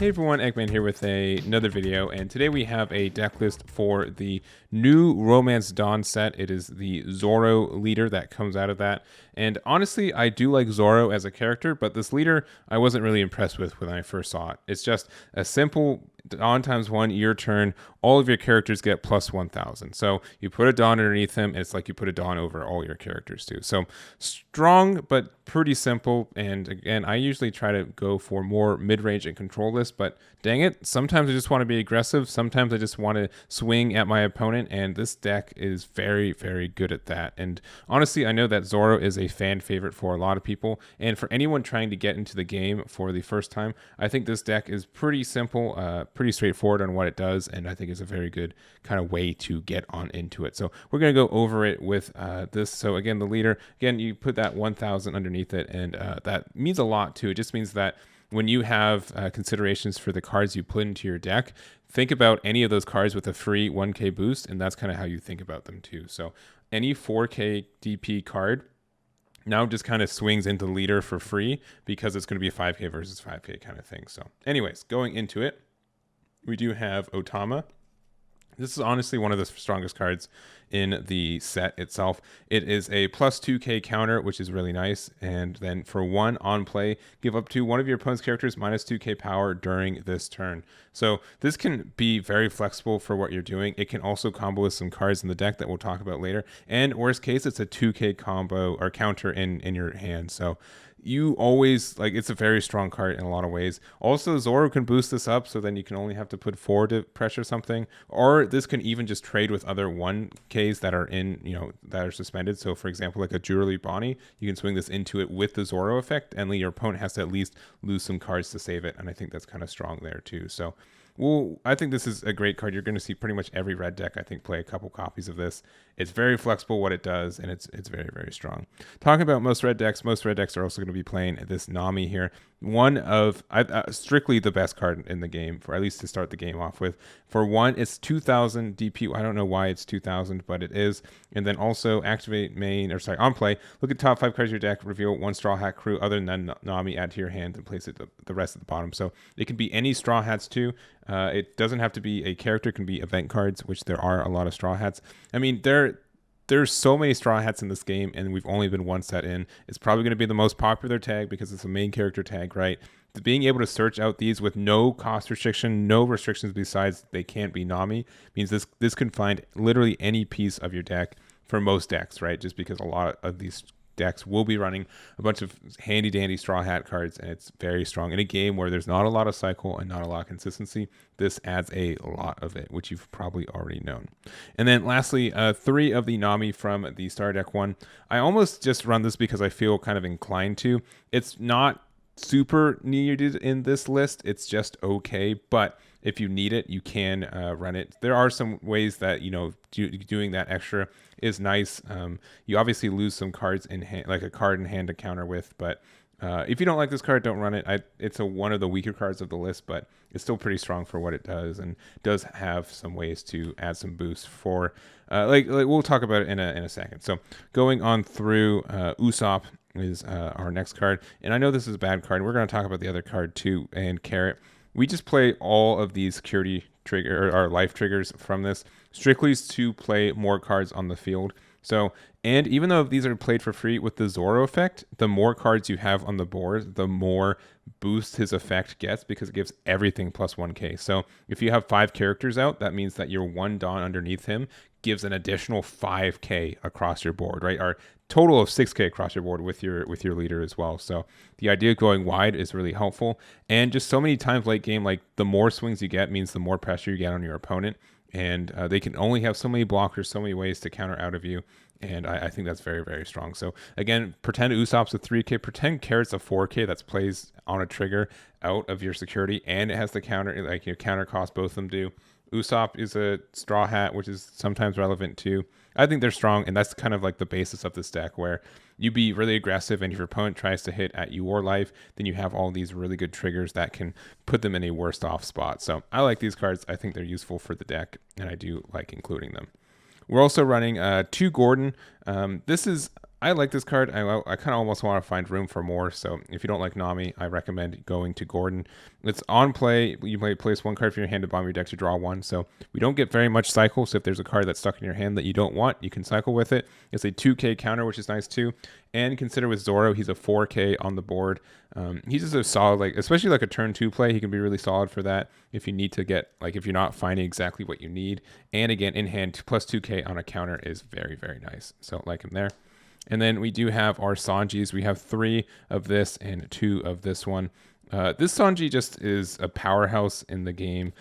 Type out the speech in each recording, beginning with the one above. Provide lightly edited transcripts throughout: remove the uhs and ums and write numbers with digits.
Hey everyone, Eggman here with another video, and today we have a deck list for the new Romance Dawn set. It is the Zoro leader that comes out of that, and honestly, I do like Zoro as a character, but this leader I wasn't really impressed with when I first saw it. It's just a simple Dawn ×1, your turn, all of your characters get plus 1,000. So you put a Dawn underneath him, and it's like you put a Dawn over all your characters too. So strong, but pretty simple. And again, I usually try to go for more mid-range and control lists, but dang it, sometimes I just want to be aggressive. Sometimes I just want to swing at my opponent, and this deck is very, very good at that. And honestly, I know that Zoro is a fan favorite for a lot of people, and for anyone trying to get into the game for the first time, I think this deck is pretty simple, pretty straightforward on what it does, and I think it's a very good kind of way to get on into it. So we're going to go over it with this. So again, the leader, again, you put that 1,000 underneath it, and that means a lot too. It just means that when you have considerations for the cards you put into your deck, think about any of those cards with a free 1k boost, and that's kind of how you think about them too. So any 4k DP card now just kind of swings into leader for free because it's going to be a 5k versus 5k kind of thing. So anyways, going into it, we do have Otama. This is honestly one of the strongest cards in the set itself. It is a plus 2k counter, which is really nice. And then for 1 on play, give up to one of your opponent's characters minus 2k power during this turn. So this can be very flexible for what you're doing. It can also combo with some cards in the deck that we'll talk about later. And worst case, it's a 2k combo or counter in your hand. So you always, like, it's a very strong card in a lot of ways. Also, Zoro can boost this up, so then you can only have to put 4 to pressure something, or this can even just trade with other 1Ks that are in, that are suspended. So for example, like a Jewelry Bonnie, you can swing this into it with the Zoro effect, and your opponent has to at least lose some cards to save it, and I think that's kind of strong there too. So I think this is a great card. You're going to see pretty much every red deck, I think, play a couple copies of this. It's very flexible what it does, and it's very, very strong. Talking about most red decks are also going to be playing this Nami here. One of strictly the best card in the game, for at least to start the game off with. For 1, it's 2,000 DP. I don't know why it's 2,000, but it is. And then also activate on play, look at top 5 cards of your deck, reveal 1 Straw Hat crew other than Nami, add to your hand, and place it the rest at the bottom. So it can be any Straw Hats too. It doesn't have to be a character. It can be event cards, which there are a lot of Straw Hats. I mean, there's so many Straw Hats in this game, and we've only been one set in. It's probably going to be the most popular tag because it's a main character tag, right? Being able to search out these with no cost restriction, no restrictions besides they can't be Nami, means this can find literally any piece of your deck for most decks, right? Just because a lot of these decks will be running a bunch of handy dandy Straw Hat cards, and it's very strong in a game where there's not a lot of cycle and not a lot of consistency. This adds a lot of it, which you've probably already known. And then lastly, 3 of the Nami from the Star Deck 1. I almost just run this because I feel kind of inclined to. It's not super needed in this list. It's just okay, but if you need it, you can run it. There are some ways that doing that extra is nice. You obviously lose some cards in hand, like a card in hand to counter with, but if you don't like this card, don't run it. It's one of the weaker cards of the list, but it's still pretty strong for what it does, and does have some ways to add some boost for like we'll talk about it in a second. So going on through, Usopp is our next card, and I know this is a bad card. We're going to talk about the other card too, and Carrot. We just play all of these security trigger or life triggers from this strictly to play more cards on the field. So, and even though these are played for free with the Zoro effect, the more cards you have on the board, the more boost his effect gets, because it gives everything plus 1k. So if you have 5 characters out, that means that your 1 Dawn underneath him gives an additional 5k across your board, right? Our total of 6k across your board with your leader as well. So the idea of going wide is really helpful, and just so many times late game, like the more swings you get means the more pressure you get on your opponent, and they can only have so many blockers, so many ways to counter out of you. And I think that's very, very strong. So again, pretend Usopp's a 3k, pretend Carrot's a 4k that's plays on a trigger out of your security, and it has the counter, like your counter cost, both of them do. Usopp is a Straw Hat, which is sometimes relevant too. I think they're strong, and that's kind of like the basis of this deck, where you be really aggressive, and if your opponent tries to hit at your life, then you have all these really good triggers that can put them in a worst off spot. So I like these cards. I think they're useful for the deck, and I do like including them. We're also running 2 Gordon. This is I like this card. I kind of almost want to find room for more. So if you don't like Nami, I recommend going to Gordon. It's on play. You might place one card from your hand to bottom of your deck to draw one. So we don't get very much cycle. So if there's a card that's stuck in your hand that you don't want, you can cycle with it. It's a 2K counter, which is nice too. And consider with Zoro, he's a 4K on the board. He's just a solid, like, especially like a turn 2 play. He can be really solid for that if you need to get, like, if you're not finding exactly what you need. And again, in hand, plus 2K on a counter is very, very nice. So like him there. And then we do have our Sanjis. We have 3 of this and 2 of this one. This Sanji just is a powerhouse in the game.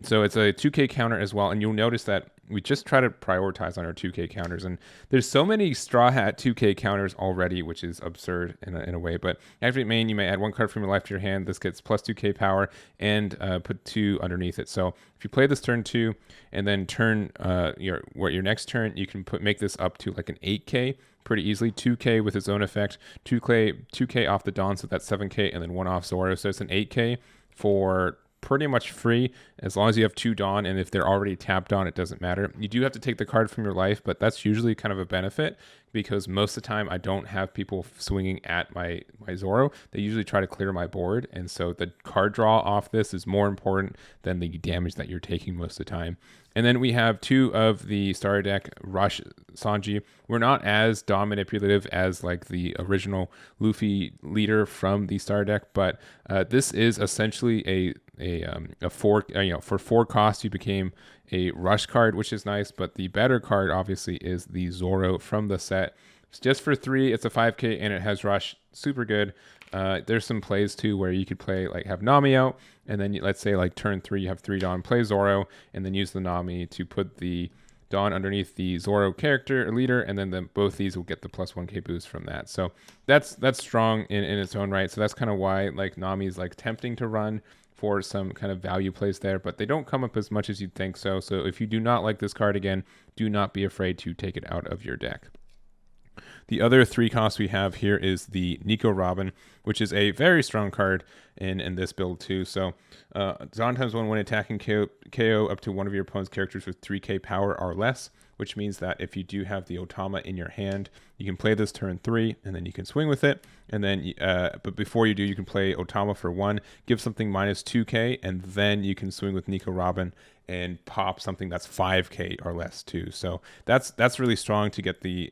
So it's a 2K counter as well. And you'll notice that we just try to prioritize on our 2K counters. And there's so many Straw Hat 2K counters already, which is absurd in a way. But activate main, you may add 1 card from your life to your hand. This gets plus 2K power and put 2 underneath it. So if you play this turn 2 and then turn your next turn, you can make this up to like an 8K. Pretty easily. 2K with its own effect, 2K off the Dawn, so that's 7K, and then 1 off Zoro, so it's an 8K for pretty much free as long as you have 2 Dawn, and if they're already tapped on, it doesn't matter. You do have to take the card from your life, but that's usually kind of a benefit because most of the time I don't have people swinging at my Zoro. They usually try to clear my board, and so the card draw off this is more important than the damage that you're taking most of the time. And then we have 2 of the starter deck Rush Sanji. We're not as Dawn manipulative as like the original Luffy leader from the starter deck, but this is essentially a 4 for 4 costs you became a Rush card, which is nice. But the better card obviously is the Zoro from the set. It's just for 3. It's a 5K and it has Rush. Super good. There's some plays too where you could play like have Nami out, and then let's say like turn 3 you have 3 Dawn, play Zoro, and then use the Nami to put the Dawn underneath the Zoro character or leader, and then both these will get the plus 1K boost from that. So that's strong in its own right. So that's kind of why like Nami's like tempting to run for some kind of value plays there, but they don't come up as much as you'd think so. So if you do not like this card, again, do not be afraid to take it out of your deck. The other 3 costs we have here is the Nico Robin, which is a very strong card in this build too. So Dawn times 1 when attacking KO up to one of your opponent's characters with 3K power or less, which means that if you do have the Otama in your hand, you can play this turn 3 and then you can swing with it. And then, but before you do, you can play Otama for 1, give something minus 2K, and then you can swing with Nico Robin and pop something that's 5K or less too. So that's really strong to get the,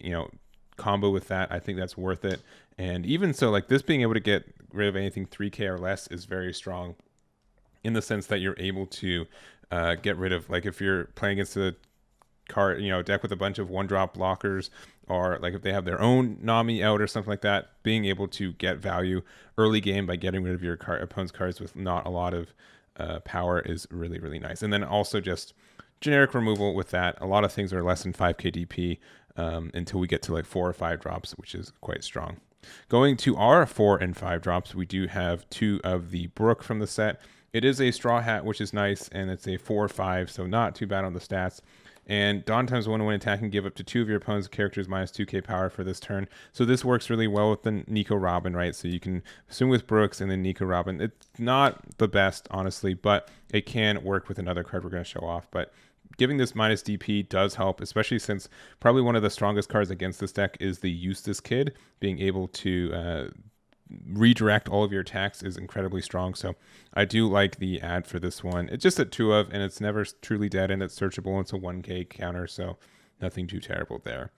combo with that. I think that's worth it. And even so, like this being able to get rid of anything 3K or less is very strong in the sense that you're able to get rid of, like if you're playing against a card, deck with a bunch of 1-drop blockers, or like if they have their own Nami out or something like that, being able to get value early game by getting rid of your opponent's cards with not a lot of power is really, really nice. And then also just generic removal with that. A lot of things are less than 5K DP until we get to like 4 or 5 drops, which is quite strong. Going to our 4 and 5 drops, we do have 2 of the Brook from the set. It is a Straw Hat, which is nice, and it's a 4/5, so not too bad on the stats. And Dawn times 1 when attacking, give up to 2 of your opponent's characters minus 2K power for this turn. So this works really well with the Nico Robin, right? So you can swing with Brooks and then Nico Robin. It's not the best, honestly, but it can work with another card we're going to show off. But giving this minus DP does help, especially since probably one of the strongest cards against this deck is the Eustace Kid. Being able to redirect all of your attacks is incredibly strong. So I do like the ad for this one. It's just a 2 of, and it's never truly dead, and it's searchable. It's a 1K counter, so nothing too terrible there.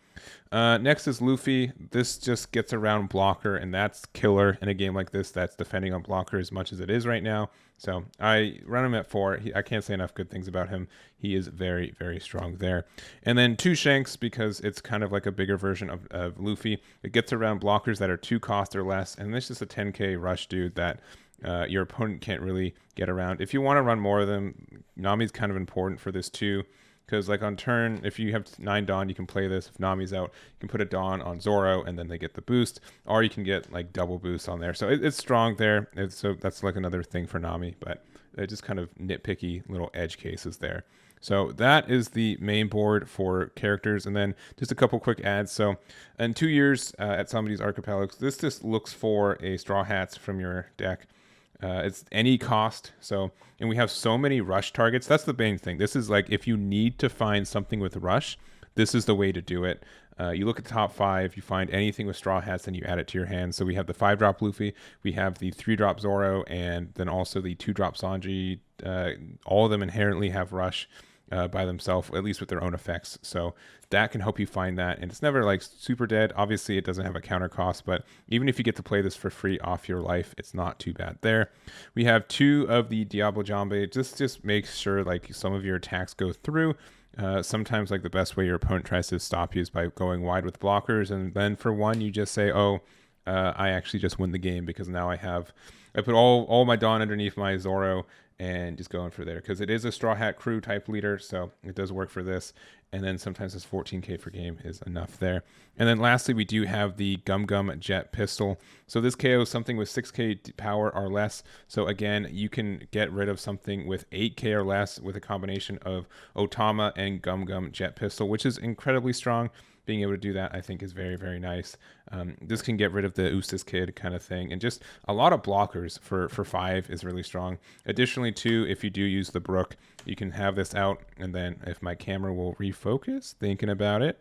Next is Luffy. This just gets around blocker, and that's killer in a game like this that's defending on blocker as much as it is right now. So I run him at 4. I can't say enough good things about him. He is very, very strong there. And then 2 Shanks, because it's kind of like a bigger version of Luffy. It gets around blockers that are 2 cost or less, and this is a 10K rush dude that your opponent can't really get around. If you want to run more of them, Nami's kind of important for this too. Because like on turn, if you have 9 Dawn, you can play this. If Nami's out, you can put a Dawn on Zoro, and then they get the boost. Or you can get like double boost on there. So it's strong there. So that's like another thing for Nami. But just kind of nitpicky little edge cases there. So that is the main board for characters. And then just a couple quick ads. So in 2 years at somebody's archipelago, this just looks for a Straw Hats from your deck. It's any cost. So, and we have so many rush targets. That's the main thing. This is like, if you need to find something with rush, this is the way to do it. You look at the top 5, you find anything with Straw Hats, and you add it to your hand. So we have the 5-drop Luffy, we have the 3-drop Zoro, and then also the 2-drop Sanji. All of them inherently have Rush by themselves, at least with their own effects. So that can help you find that. And it's never like super dead. Obviously, it doesn't have a counter cost, but even if you get to play this for free off your life, it's not too bad there. We have 2 of the Diablo Jambe. Just make sure like some of your attacks go through. Sometimes like the best way your opponent tries to stop you is by going wide with blockers, and then for one you just say, oh, I actually just win the game because now I put all my Dawn underneath my Zoro and just going for there, because it is a Straw Hat crew type leader, so it does work for this. And then sometimes this 14k per game is enough there. And then lastly, we do have the Gum Gum Jet Pistol. So this KOs something with 6k power or less. So again, you can get rid of something with 8k or less with a combination of Otama and Gum Gum Jet Pistol, which is incredibly strong. Being able to do that, I think, is very, very nice. This can get rid of the Oostis Kid kind of thing. And just a lot of blockers for 5 is really strong. Additionally, too, if you do use the Brook, you can have this out. And then if my camera will refocus, thinking about it.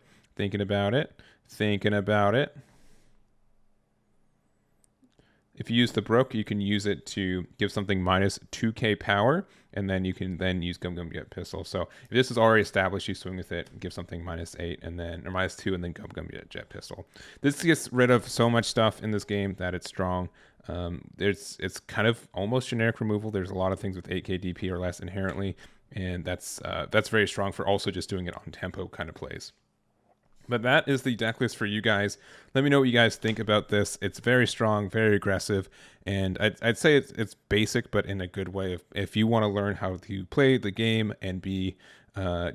If you use the Brook, you can use it to give something minus 2k power, and then you can then use Gum Gum Jet Pistol. So if this is already established, you swing with it, give something minus 8, and then or minus 2, and then Gum Gum Jet Pistol. This gets rid of so much stuff in this game that it's strong. It's kind of almost generic removal. There's a lot of things with 8k DP or less inherently, and that's very strong for also just doing it on tempo kind of plays. But that is the deck list for you guys. Let me know what you guys think about this. It's very strong, very aggressive, and I'd say it's basic, but in a good way. If you want to learn how to play the game and be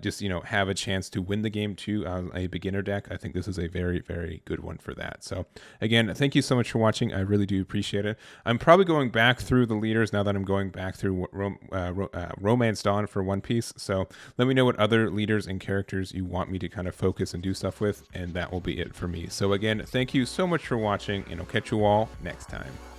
just, have a chance to win the game too on a beginner deck, I think this is a very, very good one for that. So again, thank you so much for watching. I really do appreciate it. I'm probably going back through the leaders now that I'm going back through Romance Dawn for One Piece. So let me know what other leaders and characters you want me to kind of focus and do stuff with, and that will be it for me. So again, thank you so much for watching, and I'll catch you all next time.